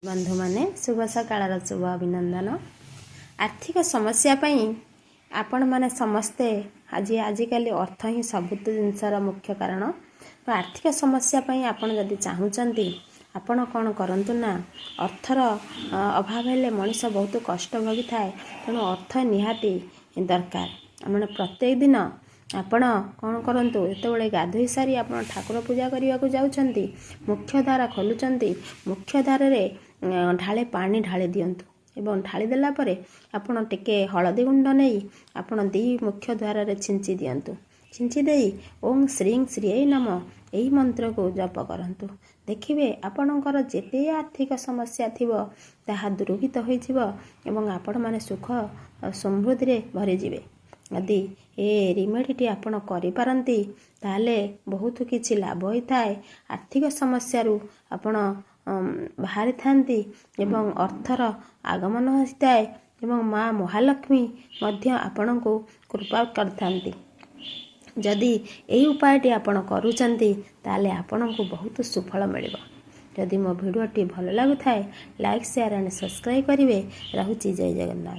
बंधु माने शुभ सकाळ शुभ अभिनंदन। आर्थिक समस्या पई आपण माने समस्ते आजिकल अर्थ ही सब जिनसर मुख्य कारण। तो आर्थिक समस्या पई आपण जदि चाहूचंती आपण कौन करंतु ना अर्थर अभाव हेले मनीष बहुत कष्ट भोगी थाए। तेणु अर्थ निहाती दरकार। आपण प्रत्येक दिन आपण कौन करंतु एतबेले गाधोई सारी आपण ठाकुर पूजा करने को जाउछंती मुख्य द्वार खोलुचंती मुख्य द्वार रे ढाले पानी ढाली दियंतु एवं ढाली देला परे आपण टिके हळदी गुंड नै आपण दी मुख्य द्वार रे छिंची दियंतु। छिंची देई ओम श्रीं श्री नम एही मंत्र को जप करंतु। देखिबे आपणकर जेते आर्थिक समस्या थिबो ताहा दुरुहित होई जिवो एवं आपण माने सुख समृद्धि रे भरि जिवे। यदि ए रिमेडीटी आपण करि पारंती ताले बहुत किछि लाभ होई थाए। आर्थिक समस्या रु आपण बाहरी थांती एवं अर्थर आगमन होता है एवं माँ महालक्ष्मी मध्य आपण को कृपा करथांती। जदि यही उपायटी आपण करूचंती ताले आपण को बहुत सुफल मिलिबो। जदि मो वीडियोटी भल लागुथाए लाइक शेयर एंड सब्सक्राइब करिवे। रहुची जय जगन्नाथ।